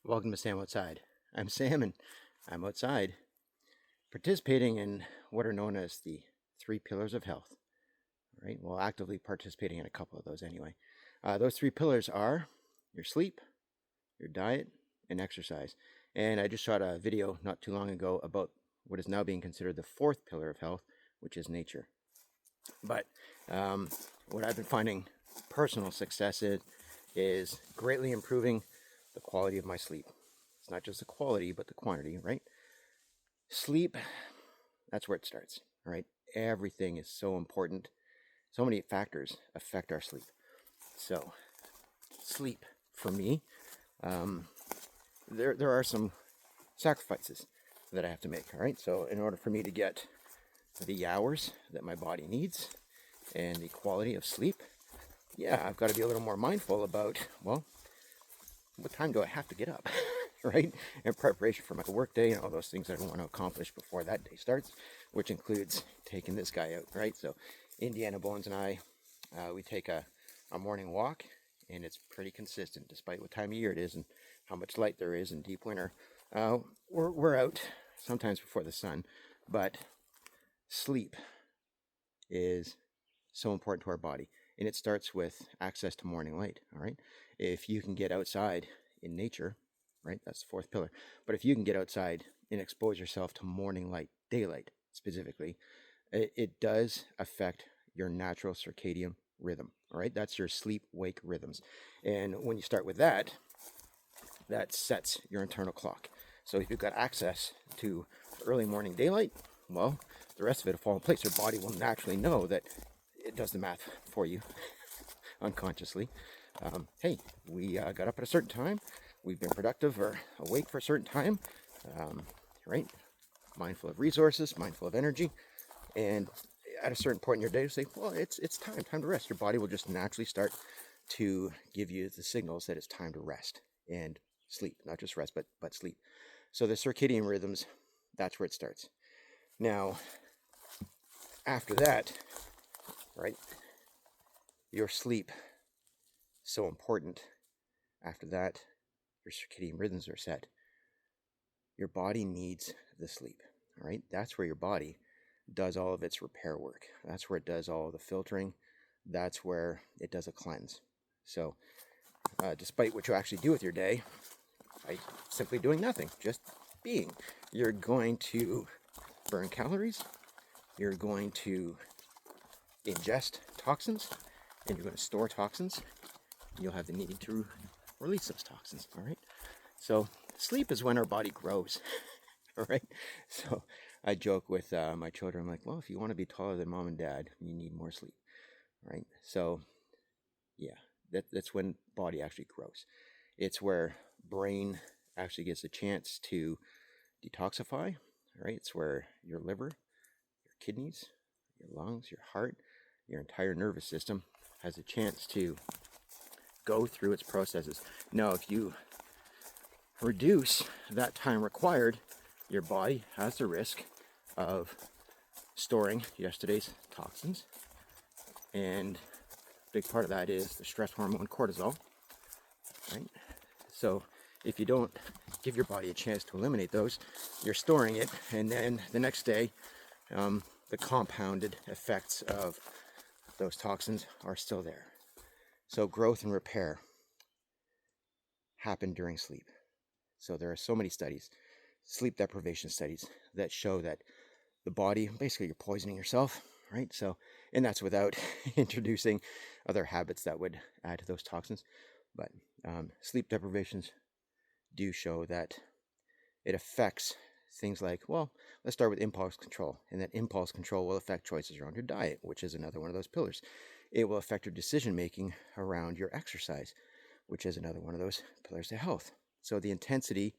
Welcome to Sam Outside. I'm Sam and I'm outside participating in what are known as the three pillars of health. Right? Well, actively participating in a couple of those anyway. Those three pillars are your sleep, your diet, and exercise. And I just shot a video not too long ago about what is now being considered the fourth pillar of health, which is nature. But what I've been finding personal success in is greatly improving the quality of my sleep. It's not just the quality, but the quantity, right? Sleep, that's where it starts, right? Everything is so important. So many factors affect our sleep. So, sleep, for me, there are some sacrifices that I have to make, all right? So, in order for me to get the hours that my body needs and the quality of sleep, yeah, I've got to be a little more mindful about, well, what time do I have to get up, right? In preparation for my work day and all those things that I want to accomplish before that day starts, which includes taking this guy out, right? So Indiana Bones and I, we take a morning walk, and it's pretty consistent despite what time of year it is and how much light there is in deep winter. We're out sometimes before the sun, but sleep is so important to our body. And it starts with access to morning light, all right? If you can get outside in nature, right, that's the fourth pillar. But if you can get outside and expose yourself to morning light, daylight specifically, it does affect your natural circadian rhythm, all right? That's your sleep-wake rhythms. And when you start with that, that sets your internal clock. So if you've got access to early morning daylight, well, the rest of it will fall in place. Your body will naturally know that it does the math for you unconsciously. Hey, we got up at a certain time. We've been productive or awake for a certain time, right? Mindful of resources, mindful of energy. And at a certain point in your day, you say, well, it's time to rest. Your body will just naturally start to give you the signals that it's time to rest and sleep, not just rest, but sleep. So the circadian rhythms, that's where it starts. Now, after that, right, your sleep, so important. After that, your circadian rhythms are set. Your body needs the sleep, all right? That's where your body does all of its repair work. That's where it does all the filtering. That's where it does a cleanse. So, despite what you actually do with your day, by simply doing nothing, just being, you're going to burn calories, you're going to ingest toxins, and you're going to store toxins. You'll have the need to release those toxins, all right? So sleep is when our body grows, all right? So I joke with my children, I'm like, well, if you want to be taller than mom and dad, you need more sleep, right? So yeah, that's when body actually grows. It's where brain actually gets a chance to detoxify, right? It's where your liver, your kidneys, your lungs, your heart, your entire nervous system has a chance to go through its processes. Now, if you reduce that time required, your body has the risk of storing yesterday's toxins. And a big part of that is the stress hormone cortisol, right? So if you don't give your body a chance to eliminate those, you're storing it, and then the next day, the compounded effects of those toxins are still there. So growth and repair happen during sleep. So there are so many studies, sleep deprivation studies, that show that the body, basically you're poisoning yourself, right? So, and that's without introducing other habits that would add to those toxins. But sleep deprivations do show that it affects things like, well, let's start with impulse control. And that impulse control will affect choices around your diet, which is another one of those pillars. It will affect your decision making around your exercise, which is another one of those pillars to health. So the intensity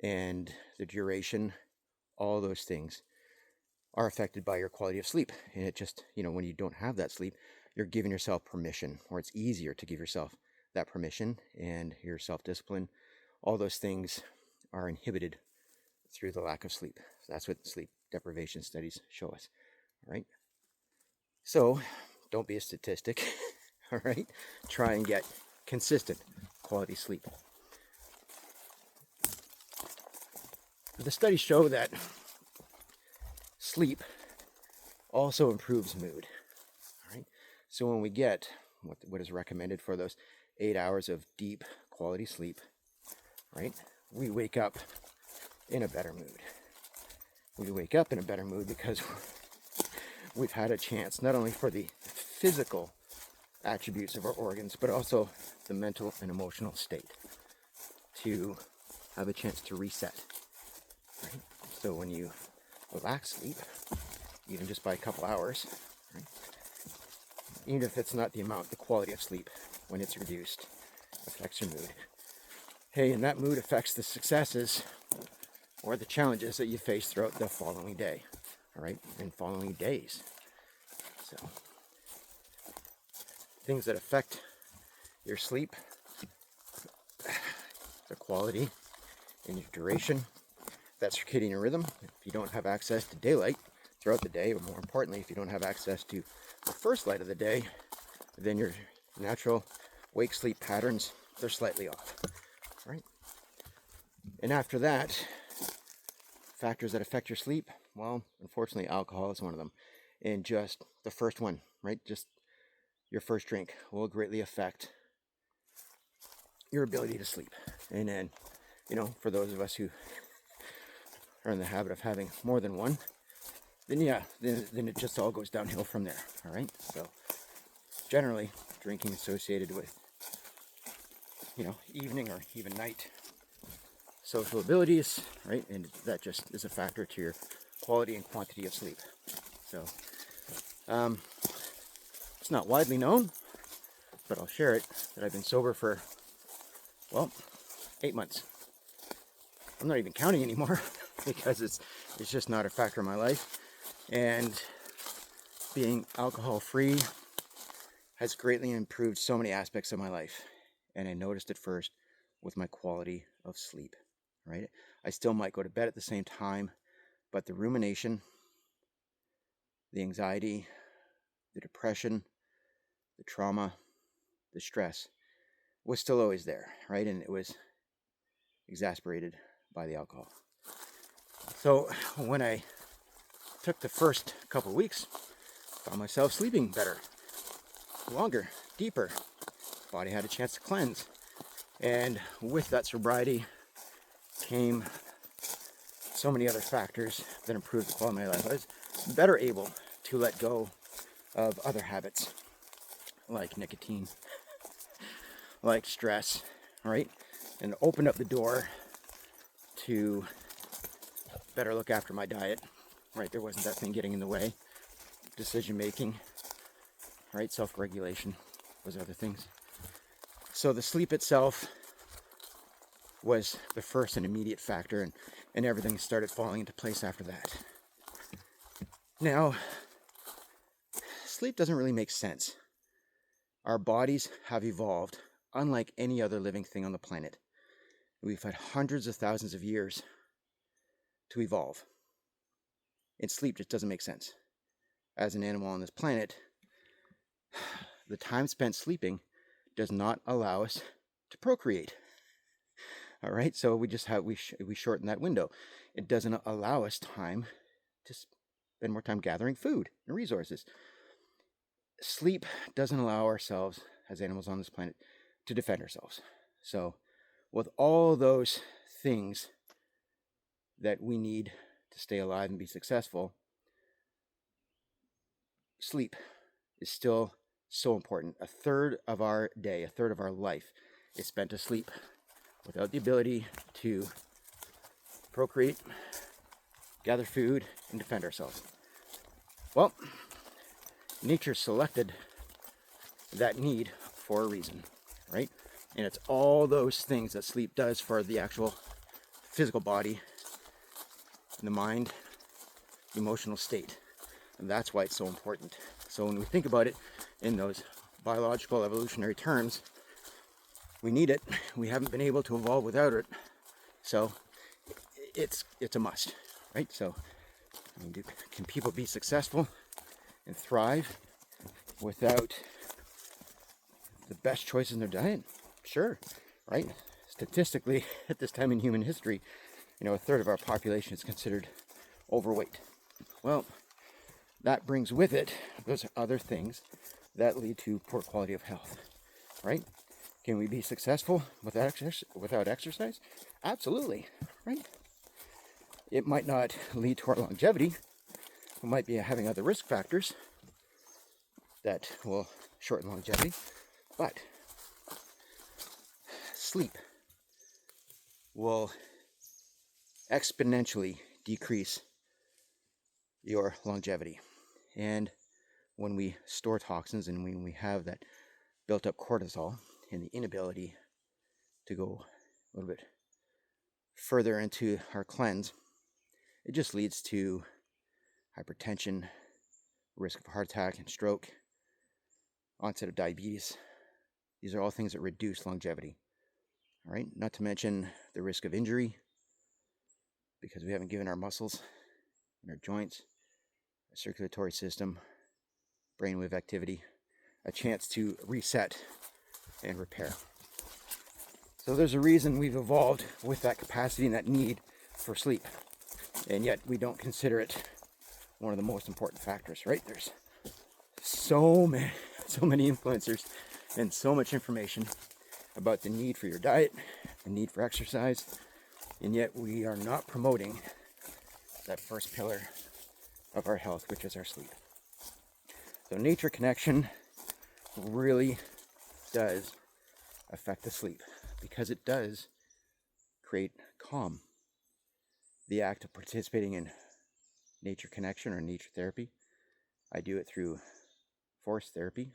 and the duration, all those things are affected by your quality of sleep. And it just, when you don't have that sleep, you're giving yourself permission, or it's easier to give yourself that permission, and your self-discipline. All those things are inhibited through the lack of sleep. So that's what sleep deprivation studies show us, all right? So don't be a statistic, all right? Try and get consistent quality sleep. the studies show that sleep also improves mood. All right. So when we get what is recommended for those 8 hours of deep quality sleep, right, we wake up in a better mood. We wake up in a better mood because we've had a chance not only for the physical attributes of our organs, but also the mental and emotional state to have a chance to reset. Right? So when you relax sleep, even just by a couple hours, right? Even if it's not the amount, the quality of sleep, when it's reduced, affects your mood. Hey, and that mood affects the successes or the challenges that you face throughout the following day, all right, and following days. So, things that affect your sleep, the quality and your duration, that circadian rhythm. If you don't have access to daylight throughout the day, or more importantly, if you don't have access to the first light of the day, then your natural wake-sleep patterns, they're slightly off, right? And after that, factors that affect your sleep, well, unfortunately, alcohol is one of them. And just the first one, right? Just your first drink will greatly affect your ability to sleep. And then, for those of us who are in the habit of having more than one, then it just all goes downhill from there, all right? So generally, drinking associated with, evening or even night social abilities, right? And that just is a factor to your quality and quantity of sleep. So it's not widely known, but I'll share it, that I've been sober for, 8 months. I'm not even counting anymore because it's just not a factor in my life. And being alcohol free has greatly improved so many aspects of my life. And I noticed it first with my quality of sleep, right? I still might go to bed at the same time, but the rumination, the anxiety, the depression, the trauma, the stress was still always there, right? And it was exasperated by the alcohol. So when I took the first couple of weeks, found myself sleeping better, longer, deeper. Body had a chance to cleanse. And with that sobriety came so many other factors that improved the quality of my life. I was better able to let go of other habits like nicotine, like stress, right? And opened up the door to better look after my diet, right? There wasn't that thing getting in the way. Decision making, right? Self-regulation, those other things. So the sleep itself was the first and immediate factor, and everything started falling into place after that. Now, sleep doesn't really make sense. Our bodies have evolved unlike any other living thing on the planet. We've had hundreds of thousands of years to evolve. And sleep just doesn't make sense. As an animal on this planet, the time spent sleeping does not allow us to procreate. All right, so we shorten that window. It doesn't allow us time to spend more time gathering food and resources. Sleep doesn't allow ourselves, as animals on this planet, to defend ourselves. So with all those things that we need to stay alive and be successful, sleep is still so important. A third of our day, a third of our life is spent asleep without the ability to procreate, gather food, and defend ourselves. Well, nature selected that need for a reason, right? And it's all those things that sleep does for the actual physical body, the mind, the emotional state. And that's why it's so important. So when we think about it in those biological evolutionary terms, we need it. We haven't been able to evolve without it. So it's a must, right? So can people be successful and thrive without the best choices in their diet? Sure, right? Statistically, at this time in human history, a third of our population is considered overweight. Well, that brings with it those other things that lead to poor quality of health, right? Can we be successful without exercise? Absolutely, right? It might not lead to our longevity. We might be having other risk factors that will shorten longevity, but sleep will exponentially decrease your longevity. And when we store toxins and when we have that built up cortisol and the inability to go a little bit further into our cleanse, it just leads to hypertension, risk of heart attack and stroke, onset of diabetes. These are all things that reduce longevity. All right, not to mention the risk of injury because we haven't given our muscles and our joints, our circulatory system, brainwave activity, a chance to reset and repair. So there's a reason we've evolved with that capacity and that need for sleep. And yet we don't consider it one of the most important factors, right? There's so many influencers and so much information about the need for your diet, the need for exercise, and yet we are not promoting that first pillar of our health, which is our sleep. So nature connection really does affect the sleep because it does create calm. The act of participating in nature connection or nature therapy, I do it through forest therapy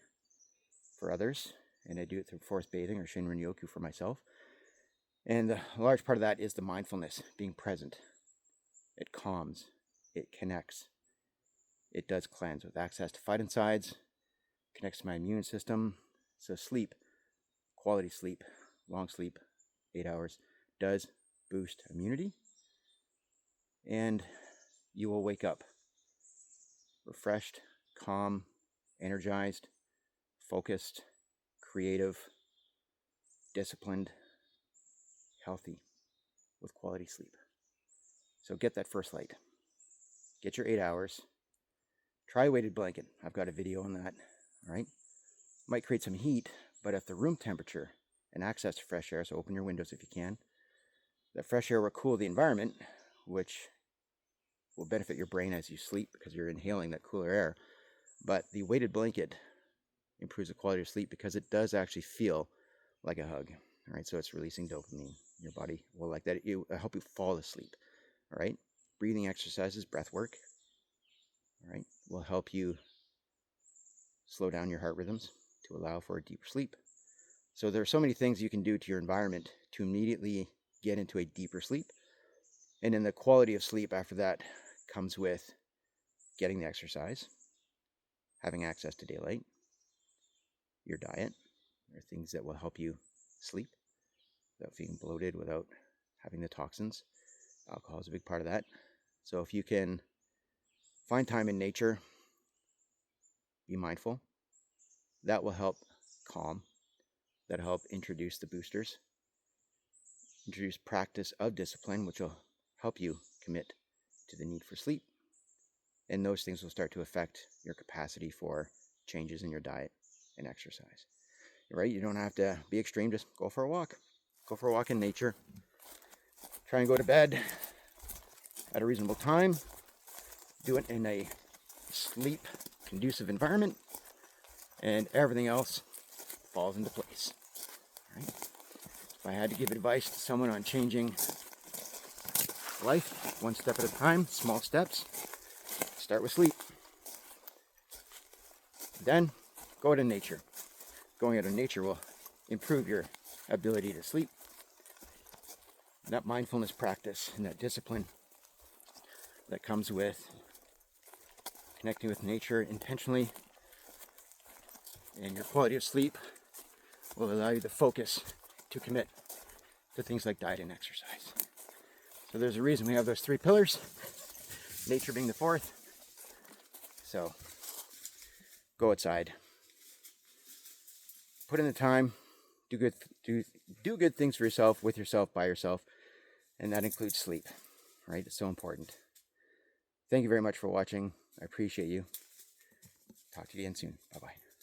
for others, and I do it through forest bathing or Shinrin Yoku for myself. And a large part of that is the mindfulness, being present. It calms, it connects, it does cleanse with access to phytoncides, connects to my immune system. So sleep, quality sleep, long sleep, 8 hours, does boost immunity. And you will wake up refreshed, calm, energized, focused, creative, disciplined, healthy, with quality sleep. So get that first light. Get your 8 hours. Try a weighted blanket. I've got a video on that. All right. Might create some heat, but if the room temperature and access to fresh air, so open your windows if you can, that fresh air will cool the environment, which will benefit your brain as you sleep because you're inhaling that cooler air. But the weighted blanket improves the quality of sleep because it does actually feel like a hug. All right, so it's releasing dopamine. Your body will like that. It will help you fall asleep. All right, breathing exercises, breath work. All right, will help you slow down your heart rhythms to allow for a deeper sleep. So there are so many things you can do to your environment to immediately get into a deeper sleep. And then the quality of sleep after that comes with getting the exercise, having access to daylight, your diet. There are things that will help you sleep without feeling bloated, without having the toxins. Alcohol is a big part of that. So if you can find time in nature, be mindful, that will help calm, that'll help introduce the boosters, introduce practice of discipline, which will help you commit to the need for sleep. And those things will start to affect your capacity for changes in your diet and exercise. Right? You don't have to be extreme, just go for a walk. Go for a walk in nature. Try and go to bed at a reasonable time. Do it in a sleep conducive environment, and everything else falls into place. Right? If I had to give advice to someone on changing life one step at a time, small steps, start with sleep. Then go out in nature. Going out in nature will improve your ability to sleep. That mindfulness practice and that discipline that comes with connecting with nature intentionally, and your quality of sleep will allow you to focus to commit to things like diet and exercise. So there's a reason we have those 3 pillars, nature being the 4th. So go outside, put in the time, do good things for yourself, with yourself, by yourself. And that includes sleep, right? It's so important. Thank you very much for watching. I appreciate you. Talk to you again soon. Bye-bye.